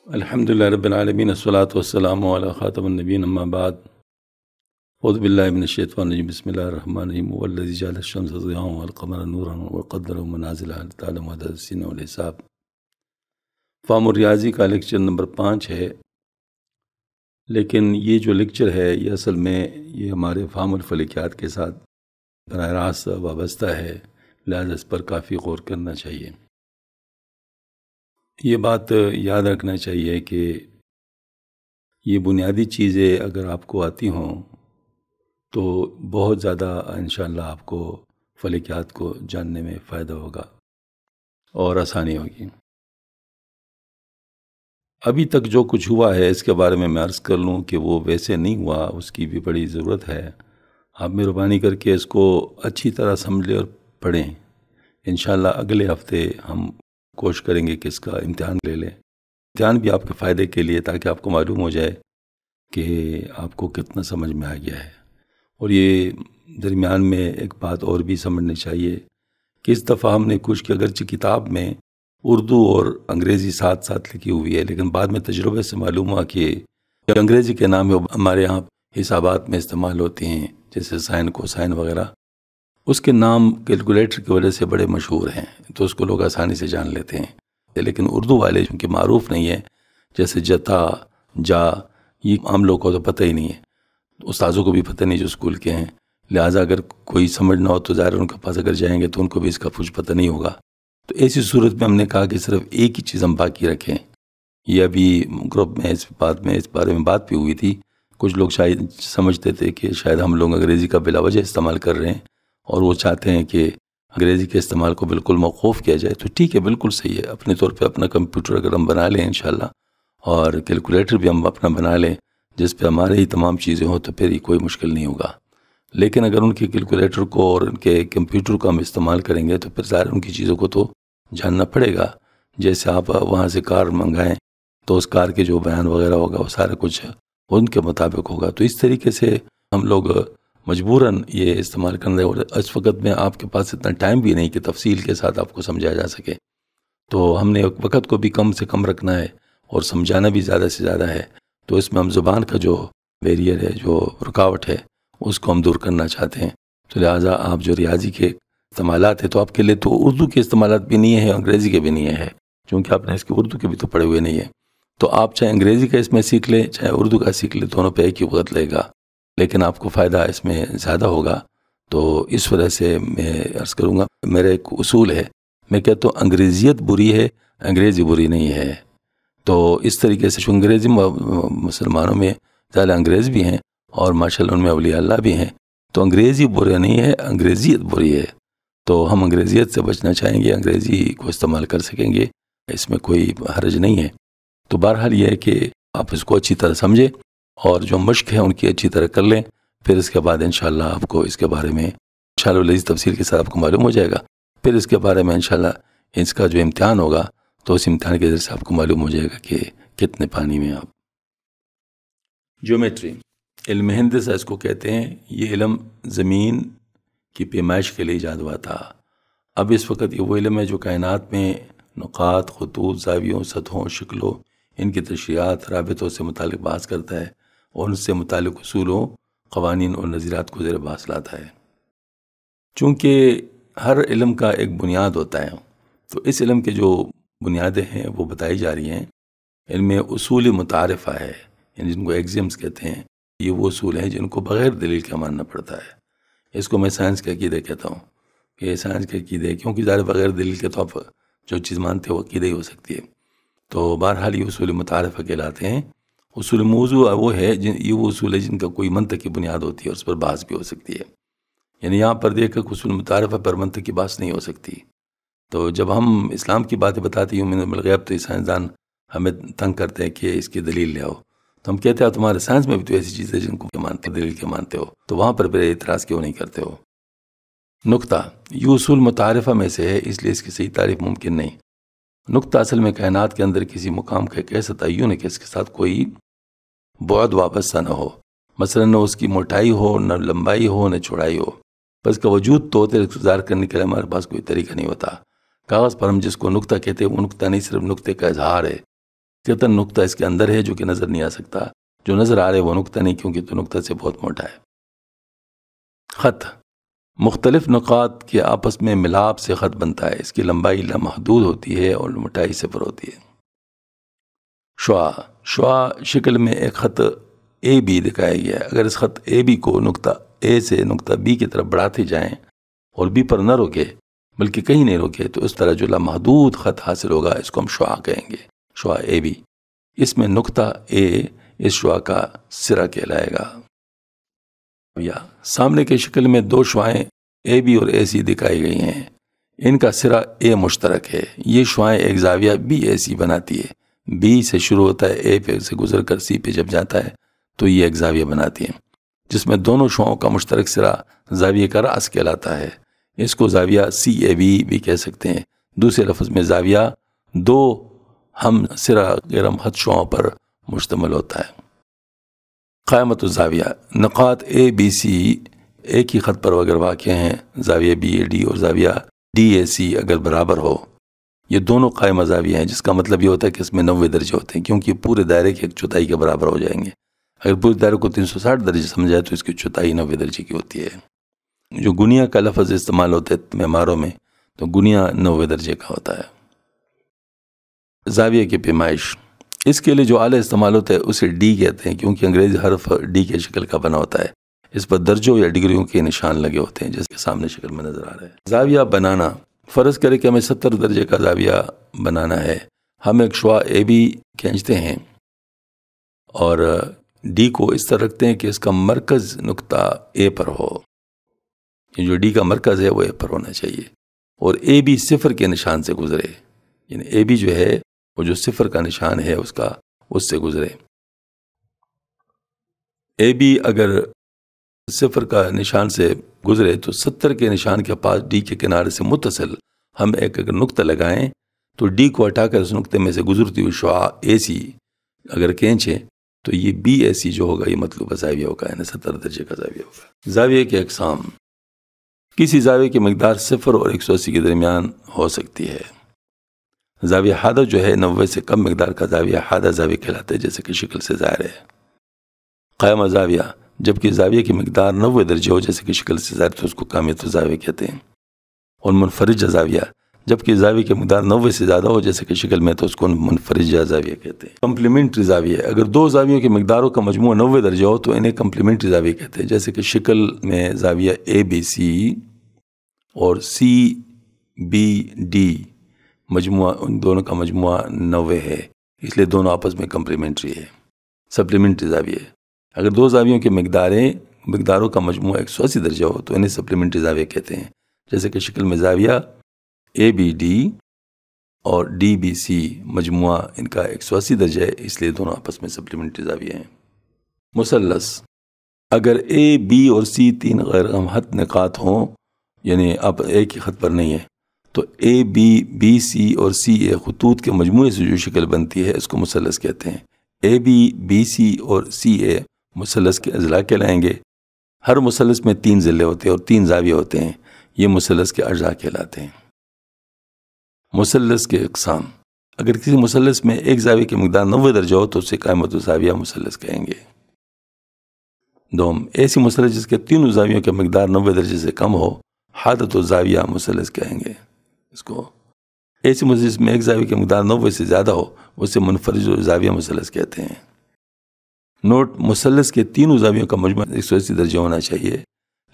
الحمدللہ رب العالمین الصلاۃ والسلام علی خاتم النبیین اما بعد اعوذ باللہ من الشیطان الرجیم بسم اللہ الرحمن الرحیم والذی جعل الشمس ضیاء والقمر نورا وقدره منازل لتعلموا عدد السنین والحساب۔ فہم الریاضی کا لیکچر نمبر 5 ہے، لیکن یہ جو لیکچر ہے یہ اصل میں یہ ہمارے فہم الفلکیات کے ساتھ براہ راست وابستہ ہے، لہذا اس پر کافی غور کرنا چاہیے۔ یہ بات یاد رکھنا چاہیے کہ یہ بنیادی چیزیں اگر آپ کو آتی ہوں تو بہت زیادہ انشاءاللہ آپ کو فلکیات کو جاننے میں فائدہ ہوگا اور آسانی ہوگی۔ ابھی تک جو کچھ ہوا ہے اس کے بارے میں عرض کر لوں کہ وہ ویسے نہیں ہوا، اس کی بھی بڑی ضرورت ہے۔ آپ مہربانی کر کے اس کو اچھی طرح سمجھ لیں اور پڑھیں۔ انشاءاللہ اگلے ہفتے ہم کوشش کریں گے کہ اس کا امتحان لے لیں، امتحان بھی آپ کے فائدے کے لیے، تاکہ آپ کو معلوم ہو جائے کہ آپ کو کتنا سمجھ میں آ گیا ہے۔ اور یہ درمیان میں ایک بات اور بھی سمجھنی چاہیے کہ اس دفعہ ہم نے کچھ کہ اگرچہ کتاب میں اردو اور انگریزی ساتھ ساتھ لکھی ہوئی ہے، لیکن بعد میں تجربے سے معلوم ہوا کہ انگریزی کے نام ہمارے ہاں حسابات میں استعمال ہوتے ہیں، جیسے سائن کوسائن وغیرہ، اس کے نام کیلکولیٹر کی وجہ سے بڑے مشہور ہیں، تو اس کو لوگ آسانی سے جان لیتے ہیں۔ لیکن اردو والے چونکہ معروف نہیں ہے، جیسے جتا، جا، یہ عام لوگوں کو تو پتہ ہی نہیں ہے، استاذوں کو بھی پتہ نہیں جو اسکول کے ہیں، لہٰذا اگر کوئی سمجھنا ہو تو ظاہر ان کے پاس اگر جائیں گے تو ان کو بھی اس کا کچھ پتہ نہیں ہوگا۔ تو ایسی صورت میں ہم نے کہا کہ صرف ایک ہی چیز ہم باقی رکھیں۔ یہ ابھی گروپ میں اس بارے میں بات بھی ہوئی تھی، کچھ لوگ شاید سمجھتے تھے کہ شاید ہم لوگ انگریزی کا بلا وجہ استعمال کر رہے ہیں اور وہ چاہتے ہیں کہ انگریزی کے استعمال کو بالکل موقوف کیا جائے، تو ٹھیک ہے، بالکل صحیح ہے۔ اپنے طور پہ اپنا کمپیوٹر اگر ہم بنا لیں انشاءاللہ، اور کیلکولیٹر بھی ہم اپنا بنا لیں جس پہ ہمارے ہی تمام چیزیں ہوں، تو پھر یہ کوئی مشکل نہیں ہوگا۔ لیکن اگر ان کے کیلکولیٹر کو اور ان کے کمپیوٹر کو ہم استعمال کریں گے تو پھر ظاہر ان کی چیزوں کو تو جاننا پڑے گا۔ جیسے آپ وہاں سے کار منگائیں تو اس کار کے جو بیان وغیرہ ہوگا وہ سارا کچھ ان کے مطابق ہوگا، تو اس طریقے سے ہم لوگ مجبوراً یہ استعمال کرنا ہے۔ اور اس وقت میں آپ کے پاس اتنا ٹائم بھی نہیں کہ تفصیل کے ساتھ آپ کو سمجھایا جا سکے، تو ہم نے وقت کو بھی کم سے کم رکھنا ہے اور سمجھانا بھی زیادہ سے زیادہ ہے۔ تو اس میں ہم زبان کا جو بیریئر ہے، جو رکاوٹ ہے، اس کو ہم دور کرنا چاہتے ہیں۔ تو لہٰذا آپ جو ریاضی کے استعمالات ہیں تو آپ کے لیے تو اردو کے استعمالات بھی نہیں ہیں، انگریزی کے بھی نہیں ہے، چونکہ آپ نے اس کے اردو کے بھی تو پڑھے ہوئے نہیں ہیں۔ تو آپ چاہے انگریزی کا اس میں سیکھ لیں چاہے اردو کا سیکھ لیں، دونوں پہ ایک ہی وقت لگے گا، لیکن آپ کو فائدہ اس میں زیادہ ہوگا۔ تو اس وجہ سے میں عرض کروں گا، میرا ایک اصول ہے، میں کہتا ہوں انگریزیت بری ہے، انگریزی بری نہیں ہے۔ تو اس طریقے سے انگریزی مسلمانوں میں زیادہ انگریز بھی ہیں اور ماشاءاللہ ان میں اولیاء اللہ بھی ہیں، تو انگریزی برا نہیں ہے، انگریزیت بری ہے۔ تو ہم انگریزیت سے بچنا چاہیں گے، انگریزی کو استعمال کر سکیں گے، اس میں کوئی حرج نہیں ہے۔ تو بہرحال یہ ہے کہ آپ اس کو اچھی طرح سمجھیں اور جو مشق ہے ان کی اچھی طرح کر لیں، پھر اس کے بعد انشاءاللہ آپ کو اس کے بارے میں انشاءاللہ لذیذ تفصیل کے ساتھ آپ کو معلوم ہو جائے گا۔ پھر اس کے بارے میں انشاءاللہ اس کا جو امتحان ہوگا تو اس امتحان کے ذریعے سے آپ کو معلوم ہو جائے گا کہ کتنے پانی میں آپ۔ جیومیٹری، علم ہندسہ اس کو کہتے ہیں۔ یہ علم زمین کی پیمائش کے لیے ایجاد ہوا تھا۔ اب اس وقت یہ وہ علم ہے جو کائنات میں نقاط، خطوط، زاویوں، سطحوں، شکلوں، ان کی تشریحات، رابطوں سے متعلق بحث کرتا ہے اور ان سے متعلق اصولوں، قوانین اور نظریات کو زیر بحث لاتا ہے۔ چونکہ ہر علم کا ایک بنیاد ہوتا ہے، تو اس علم کے جو بنیادیں ہیں وہ بتائی جا رہی ہیں۔ ان میں اصول متعارفہ ہے، یعنی جن کو ایگزیمز کہتے ہیں، یہ وہ اصول ہیں جن کو بغیر دلیل کے ماننا پڑتا ہے۔ اس کو میں سائنس کے عقیدے کہتا ہوں کہ یہ سائنس کے عقیدے، کیونکہ ظاہر بغیر دلیل کے تو آپ جو چیز مانتے ہو عقیدہ ہی ہو سکتی ہے۔ تو بہرحال یہ اصول متعارفہ کہلاتے ہیں۔ اصول موضوع وہ ہے یہ وہ اصول ہے جن کا کوئی منطقی بنیاد ہوتی ہے اور اس پر بحث بھی ہو سکتی ہے۔ یعنی یہاں پر دیکھ کر اصول متعارفہ پر منطقی بحث نہیں ہو سکتی۔ تو جب ہم اسلام کی باتیں بتاتے ہیں یؤمنون بالغیب، تو یہ سائنسدان ہمیں تنگ کرتے ہیں کہ اس کی دلیل لے آؤ، تو ہم کہتے ہیں تمہارے سائنس میں بھی تو ایسی چیزیں جن کو مانتے ہو، دلیل کے مانتے ہو، تو وہاں پر پھر اعتراض کیوں نہیں کرتے ہو؟ نقطہ، یہ اصول متعارفہ میں سے ہے، اس لیے اس کی صحیح تعریف ممکن نہیں۔ نقطہ اصل میں کائنات کے اندر کسی مقام کا ایک ایسا تعین ہے کہ اس کے ساتھ کوئی بعد وابستہ نہ ہو، مثلا نہ اس کی موٹائی ہو، نہ لمبائی ہو، نہ چوڑائی ہو، بس کا وجود تو ہوتے ظاہر کرنے کے لیے ہمارے پاس کوئی طریقہ نہیں ہوتا۔ کاغذ پر ہم جس کو نقطہ کہتے ہیں وہ نقطہ نہیں، صرف نقطے کا اظہار ہے، کہتا نقطہ اس کے اندر ہے جو کہ نظر نہیں آ سکتا، جو نظر آ رہا ہے وہ نقطہ نہیں، کیونکہ تو نقطہ سے بہت موٹا ہے۔ خط مختلف نقاط کے آپس میں ملاپ سے خط بنتا ہے، اس کی لمبائی لامحدود ہوتی ہے اور موٹائی صفر ہوتی ہے۔ شعاع شکل میں ایک خط اے بی دکھایا گیا ہے۔ اگر اس خط اے بی کو نقطہ اے سے نقطہ بی کی طرف بڑھاتے جائیں اور بی پر نہ روکے بلکہ کہیں نہیں روکے، تو اس طرح جو لامحدود خط حاصل ہوگا اس کو ہم شعاع کہیں گے، شعاع اے بی۔ اس میں نقطہ اے اس شعاع کا سرا کہلائے گا۔ یا سامنے کے شکل میں دو شعاعیں اے بی اور اے سی دکھائی گئی ہیں، ان کا سرا اے مشترک ہے۔ یہ شعاعیں ایک زاویہ بی اے سی بناتی ہے۔ بی سے شروع ہوتا ہے، اے پہ سے گزر کر سی پہ جب جاتا ہے تو یہ ایک زاویہ بناتی ہیں، جس میں دونوں شعاعوں کا مشترک سرا زاویہ کا راس کہلاتا ہے۔ اس کو زاویہ سی اے بی بھی کہہ سکتے ہیں۔ دوسرے لفظ میں زاویہ دو ہم سرا غیر مخط شعاعوں پر مشتمل ہوتا ہے۔ قائمۃ الزاویہ نقاط اے بی سی ایک ہی خط پر اگر واقع ہیں، زاویہ بی اے ڈی اور زاویہ ڈی اے سی اگر برابر ہو، یہ دونوں قائمہ زاویہ ہیں، جس کا مطلب یہ ہوتا ہے کہ اس میں 90 درجے ہوتے ہیں، کیونکہ پورے دائرے کی ایک چوتھائی کے برابر ہو جائیں گے۔ اگر پورے دائرے کو 360 درجے سمجھائے تو اس کی چوتھائی 90 درجے کی ہوتی ہے۔ جو گنیا کا لفظ استعمال ہوتا ہے معماروں میں، تو گنیا 90 درجے کا ہوتا ہے۔ زاویہ کی پیمائش اس کے لیے جو آلہ استعمال ہوتا ہے اسے ڈی کہتے ہیں، کیونکہ انگریزی حرف ڈی کے شکل کا بنا ہوتا ہے۔ اس پر درجوں یا ڈگریوں کے نشان لگے ہوتے ہیں، جیسے سامنے شکل میں نظر آ رہا ہے۔ زاویہ بنانا، فرض کرے کہ ہمیں 70 درجے کا زاویہ بنانا ہے۔ ہم ایک شعاع اے بی کھینچتے ہیں اور ڈی کو اس طرح رکھتے ہیں کہ اس کا مرکز نقطہ اے پر ہو، جو ڈی کا مرکز ہے وہ اے پر ہونا چاہیے، اور اے بی صفر کے نشان سے گزرے، یعنی اے بی جو ہے وہ جو صفر کا نشان ہے اس سے گزرے۔ اے بی اگر صفر کا نشان سے گزرے تو 70 کے نشان کے پاس ڈی کے کنارے سے متصل ہم ایک اگر نقطہ لگائیں تو ڈی کو ہٹا کر اس نقطے میں سے گزرتی ہوئی شعاع اے سی اگر کھینچیں تو یہ بی اے سی جو ہوگا یہ مطلوبہ زاویہ ہوگا، یعنی 70 درجے کا زاویہ ہوگا۔ زاویہ کے اقسام، کسی زاویہ کی مقدار 0 اور 180 کے درمیان ہو سکتی ہے۔ زاویہ حادہ جو ہے 90 سے کم مقدار کا زاویہ حادہ زاویہ کہلاتا ہے، جیسے کہ شکل سے ظاہر ہے۔ قائمہ زاویہ، جبکہ زاویہ کی مقدار 90 درجے ہو جیسے کہ شکل سے ظاہر تو اس کو قائمۃ الزاویہ کہتے ہیں۔ اور منفرجہ زاویہ، جبکہ زاویہ کی مقدار 90 سے زیادہ ہو جیسے کہ شکل میں تو اس کو منفرجہ زاویہ کہتے ہیں۔ کمپلیمنٹری زاویہ، اگر دو زاویوں کی مقداروں کا مجموعہ 90 درجے ہو تو انہیں کمپلیمنٹری زاویہ کہتے ہیں، جیسے کہ شکل میں زاویہ اے بی سی اور سی بی ڈی مجموعہ، ان دونوں کا مجموعہ 90 ہے، اس لیے دونوں آپس میں کمپلیمنٹری ہے۔ سپلیمنٹری زاویہ، اگر دو زاویوں کی مقداروں کا مجموعہ 180 درجہ ہو تو انہیں سپلیمنٹری زاویہ کہتے ہیں، جیسے کہ شکل میں زاویہ اے بی ڈی اور ڈی بی سی مجموعہ ان کا 180 درجہ ہے، اس لیے دونوں آپس میں سپلیمنٹری زاویہ ہیں۔ مثلث، اگر اے بی اور سی تین غیر ہمخط نقاط ہوں، یعنی اب ایک ہی خط پر نہیں ہے، تو اے بی بی سی اور سی اے خطوط کے مجموعے سے جو شکل بنتی ہے اس کو مثلث کہتے ہیں۔ اے بی بی سی اور سی اے مثلث کے اضلاع کہلائیں گے۔ ہر مثلث میں 3 ضلع ہوتے ہیں اور 3 زاویے ہوتے ہیں، یہ مثلث کے اجزاء کہلاتے ہیں۔ مثلث کے اقسام، اگر کسی مثلث میں ایک زاویے کی مقدار 90 درجہ ہو تو اسے قائمۃ الزاویہ مثلث کہیں گے۔ دوم، ایسی مثلث جس کے تینوں زاویوں کی مقدار 90 درجے سے کم ہو، حادۃ الزاویہ مثلث کہیں گے اس کو۔ ایسی مثلث میں ایک زاویہ کی مقدار 90 سے زیادہ ہو اسے منفرج الزاویہ مثلث کہتے ہیں۔ نوٹ، مثلث کے تینوں زاویوں کا مجموع 180 درجے ہونا چاہیے،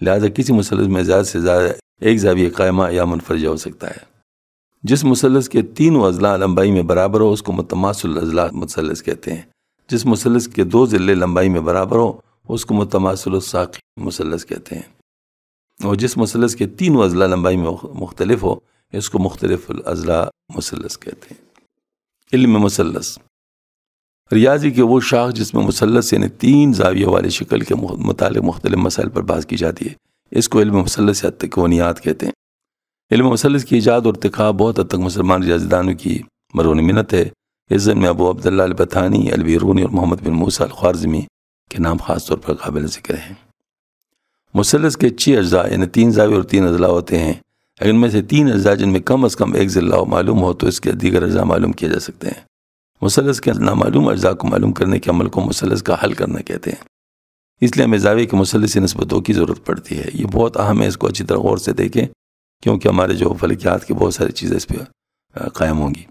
لہذا کسی مثلث میں زیادہ سے زیادہ ایک زاویہ قائمہ یا منفرجہ ہو سکتا ہے۔ جس مثلث کے تینوں اضلاع لمبائی میں برابر ہو اس کو متماثل اضلاع مثلث کہتے ہیں۔ جس مثلث کے 2 ضلع لمبائی میں برابر ہو اس کو متماثل الساق مثلث کہتے ہیں، اور جس مثلث کے تینوں اضلاع لمبائی میں مختلف ہو اس کو مختلف الاضلاع مثلث کہتے ہیں۔ علم مثلث، ریاضی کے وہ شاخ جس میں مثلث یعنی 3 زاویوں والی شکل کے متعلق مختلف مسائل پر بحث کی جاتی ہے، اس کو علم مثلث یا تکونیات کہتے ہیں۔ علم مثلث کی ایجاد اور ارتقاء بہت حد تک مسلمان ریاضی دانوں کی مرہون منت ہے۔ اس ضمن میں ابو عبداللہ البطحانی، البیرونی اور محمد بن موسیٰ الخوارزمی کے نام خاص طور پر قابل ذکر ہیں۔ مثلث کے 6 اجزاء یعنی 3 زاویے اور 3 اضلاع ہوتے ہیں۔ اگر ان میں سے 3 اجزاء جن میں کم از کم ایک ضلع معلوم ہو تو اس کے دیگر اجزاء معلوم کیے جا سکتے ہیں۔ مثلث کے نامعلوم اجزاء کو معلوم کرنے کے عمل کو مثلث کا حل کرنا کہتے ہیں۔ اس لیے ہمیں زاویے کے مثلثی نسبتوں کی ضرورت پڑتی ہے۔ یہ بہت اہم ہے، اس کو اچھی طرح غور سے دیکھیں، کیونکہ ہمارے جو فلکیات کی بہت ساری چیزیں اس پہ قائم ہوں گی۔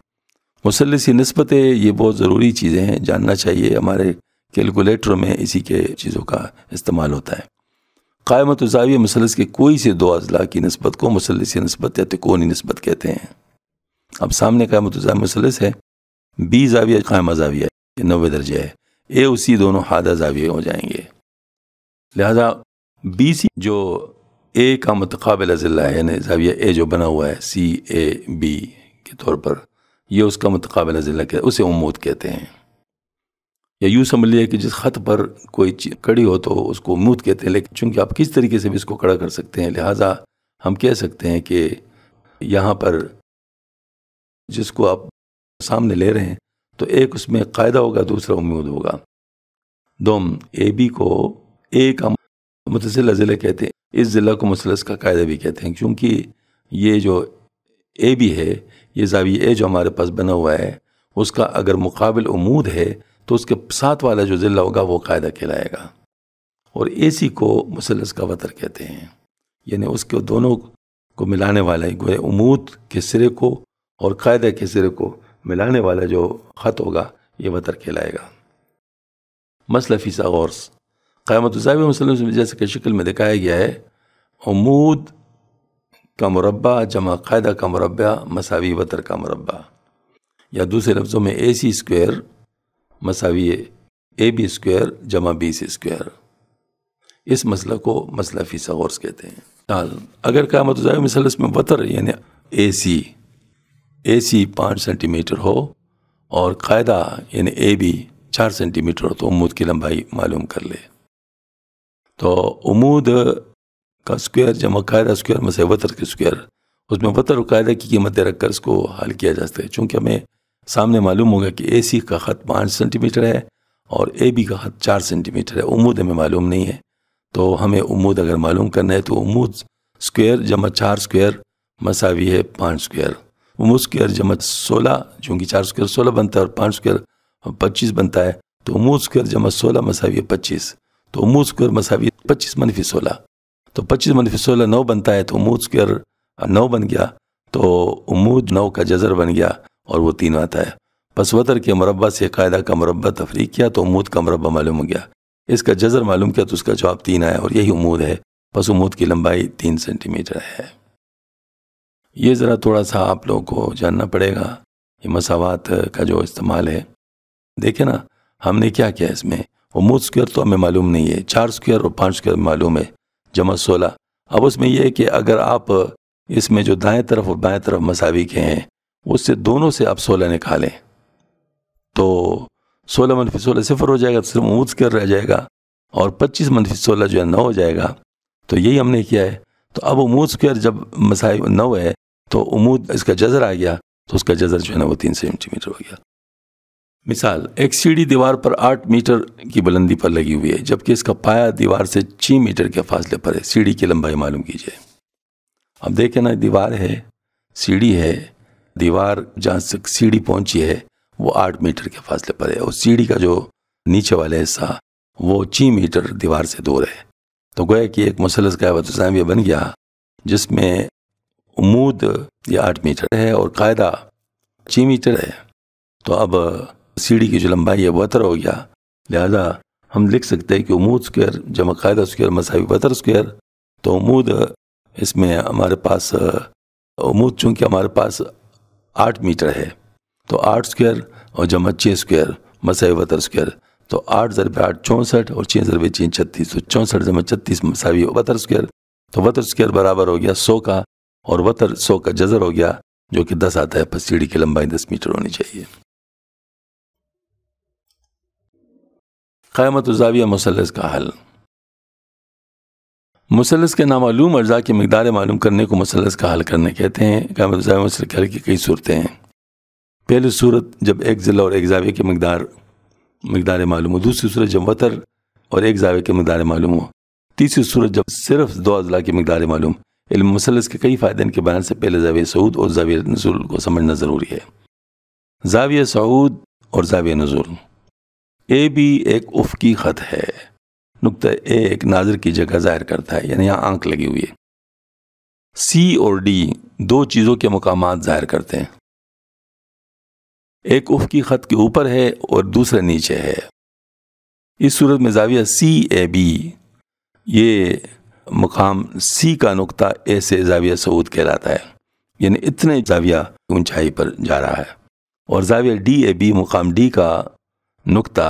مثلثی نسبتیں یہ بہت ضروری چیزیں ہیں، جاننا چاہیے۔ ہمارے کیلکولیٹر میں اسی کے چیزوں کا استعمال ہوتا ہے۔ قائمۃ الزاویہ مثلث کے کوئی سے دو اضلاع کی نسبت کو مثلثی نسبت یا تکونی نسبت کہتے ہیں۔ اب سامنے قائمۃ الزاویہ مثلث ہے، بی زاویہ قائمہ زاویہ ہے، 90 درجے ہے، اے اسی دونوں حادہ زاویہ ہو جائیں گے۔ لہذا بی سی جو اے کا متقابل اضلاع ہے، یعنی زاویہ اے جو بنا ہوا ہے سی اے بی کے طور پر، یہ اس کا متقابل اضلاع ہے، اسے عمود کہتے ہیں۔ یا یوں سمجھ لیے کہ جس خط پر کوئی چیز کڑی ہو تو اس کو عمود کہتے ہیں، لیکن چونکہ آپ کس طریقے سے بھی اس کو کھڑا کر سکتے ہیں، لہٰذا ہم کہہ سکتے ہیں کہ یہاں پر جس کو آپ سامنے لے رہے ہیں تو ایک اس میں قاعدہ ہوگا، دوسرا عمود ہوگا۔ دوم اے بی کو اے کا متصل ضلع کہتے ہیں، اس ضلع کو مثلث کا قاعدہ بھی کہتے ہیں، کیونکہ یہ جو اے بی ہے، یہ زاویہ اے جو ہمارے پاس بنا ہوا ہے، اس کا اگر مقابل عمود ہے تو اس کے ساتھ والا جو ضلع ہوگا وہ قاعدہ کہلائے گا۔ اور اے سی کو مثلث کا وتر کہتے ہیں، یعنی اس کے دونوں کو ملانے والا گویا عمود کے سرے کو اور قاعدہ کے سرے کو ملانے والا جو خط ہوگا یہ وتر کہلائے گا۔ مسئلہ فیثاغورس، قائمۃ الزاویہ مثلث میں جیسے کہ شکل میں دکھایا گیا ہے، عمود کا مربع جمع قاعدہ کا مربع مساوی وتر کا مربع، یا دوسرے لفظوں میں اے سی اسکوائر مساوی اے بی اسکوائر جمع بی سی اسکوائر۔ اس مسئلہ کو مسئلہ فیثاغورس کہتے ہیں۔ اگر قائمۃ الزاویہ مثلث میں وتر یعنی اے سی 5 سینٹی میٹر ہو اور قاعدہ یعنی اے بی 4 سینٹی میٹر ہو تو عمود کی لمبائی معلوم کر لے۔ تو عمود کا اسکوائر جمع قاعدہ اسکوائر مساوی وتر کے اسکوائر، اس میں وتر اور قاعدہ کی قیمتیں رکھ کر اس کو حل کیا جا سکتا ہے، چونکہ ہمیں سامنے معلوم ہوگا کہ اے سی کا خط 5 سینٹی میٹر ہے اور اے بی کا خط 4 سینٹی میٹر ہے، عمود ہمیں معلوم نہیں ہے۔ تو ہمیں عمود اگر معلوم کرنا ہے تو عمود اسکوائر جمع 4 اسکوائر مساوی ہے 5 اسکوائر، عمود اسکوائر جمع 16، چونکہ 4 اسکوائر 16 بنتا ہے اور 5 اسکوائر 25 بنتا ہے، تو عمود اسکوائر جمع 16 مساوی 25، تو عمود اسکوائر مساوی 25 منفی 16، تو 25 منفی 16 9 بنتا ہے، تو عمود اسکوائر 9 بن گیا، تو عمود 9 کا جذر بن گیا اور وہ 3 آتا ہے۔ پس وتر کے مربع سے قاعدہ کا مربع تفریق کیا تو عمود کا مربع معلوم ہو گیا، اس کا جذر معلوم کیا تو اس کا جواب 3 آیا اور یہی عمود ہے، پس عمود کی لمبائی 3 سینٹی میٹر ہے۔ یہ ذرا تھوڑا سا آپ لوگوں کو جاننا پڑے گا، یہ مساوات کا جو استعمال ہے۔ دیکھیں نا، ہم نے کیا کیا اس میں، عمود اسکوائر تو ہمیں معلوم نہیں ہے، 4 اسکوائر اور 5 اسکوائر معلوم ہے جمع 16۔ اب اس میں یہ ہے کہ اگر آپ اس میں جو دائیں طرف اور بائیں طرف مساوی کے ہیں اس سے دونوں سے آپ 16 نکالیں تو 16 منفی 16 صفر ہو جائے گا، تو صرف عمود اسکوائر رہ جائے گا، اور 25 منفی 16 جو ہے 9 ہو جائے گا۔ تو یہی ہم نے کیا ہے۔ تو اب عمود اسکوائر جب مساوی 9 ہے تو عمود اس کا جذر آ گیا، تو اس کا جذر جو ہے نا وہ 3 سینٹی میٹر ہو گیا۔ مثال، ایک سیڑھی دیوار پر 8 میٹر کی بلندی پر لگی ہوئی ہے، جبکہ اس کا پایا دیوار سے 6 میٹر کے فاصلے پر ہے، سیڑھی کی لمبائی معلوم کیجیے۔ اب دیکھیں نا، دیوار ہے، سیڑھی ہے، دیوار جہاں سے سیڑھی پہنچی ہے وہ 8 میٹر کے فاصلے پر ہے، اور سیڑھی کا جو نیچے والا حصہ وہ 6 میٹر دیوار سے دور ہے۔ تو گویا کہ ایک مثلث قائمۃ الزاویہ بن گیا جس میں عمود یہ 8 میٹر ہے اور قاعدہ 6 میٹر ہے۔ تو اب سیڑھی کی جو لمبائی ہے وہ وتر ہو گیا، لہذا ہم لکھ سکتے ہیں کہ عمود اسکوائر جمع قاعدہ اسکوائر مساوی وتر اسکوائر۔ تو عمود اس میں ہمارے پاس عمود چونکہ ہمارے پاس 8 میٹر ہے تو 8 اسکوائر اور جمع 6 اسکوائر مساوی وتر اسکوائر، تو 8 ضرب 8 64 اور 6 ضرب 6 36، تو 64 جمع 36 مساوی وتر اسکوائر۔ تو وتر اسکوائر برابر ہو گیا 100 کا، اور وتر 100 کا جذر ہو گیا جو کہ 10 آتا ہے، پس سیڑھی کی لمبائی 10 میٹر ہونی چاہیے۔ قائمۃ الزاویہ مثلث کا حل۔ مثلث کے نامعلوم اجزاء کی مقدار معلوم کرنے کو مثلث کا حل کرنے کہتے ہیں۔ قائمۃ الزاویہ مثلث کے حل کی کئی صورتیں ہیں۔ پہلی صورت جب ایک ضلع اور ایک زاویہ کی مقدار معلوم ہو، دوسری صورت جب وتر اور ایک زاویہ کی مقدار معلوم ہو، تیسری صورت جب صرف 2 اضلاع کی مقدار معلوم۔ علم مثلث کے کئی فائدے ان کے بیان سے پہلے زاویہ صعود اور زاویہ نزول کو سمجھنا ضروری ہے۔ زاویہ صعود اور زاویہ نزول۔ اے بھی ایک افقی خط ہے، نقطہ اے ایک ناظر کی جگہ ظاہر کرتا ہے، یعنی یہاں آنکھ لگی ہوئی ہے۔ سی اور ڈی دو چیزوں کے مقامات ظاہر کرتے ہیں، ایک افقی خط کے اوپر ہے اور دوسرا نیچے ہے۔ اس صورت میں زاویہ سی اے بی، یہ مقام سی کا نقطہ اے سے زاویہ صعود کہلاتا ہے، یعنی اتنے زاویہ اونچائی پر جا رہا ہے، اور زاویہ ڈی اے بی مقام ڈی کا نقطہ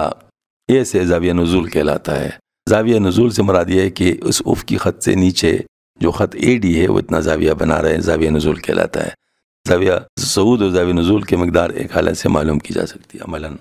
اے سے زاویہ نزول کہلاتا ہے۔ زاویہ نزول سے مراد یہ ہے کہ اس افقی خط سے نیچے جو خط اے ڈی ہے وہ اتنا زاویہ بنا رہے ہیں، زاویہ نزول کہلاتا ہے۔ زاویہ صعود اور زاویہ نزول کی مقدار ایک حالت سے معلوم کی جا سکتی ہے عملاً۔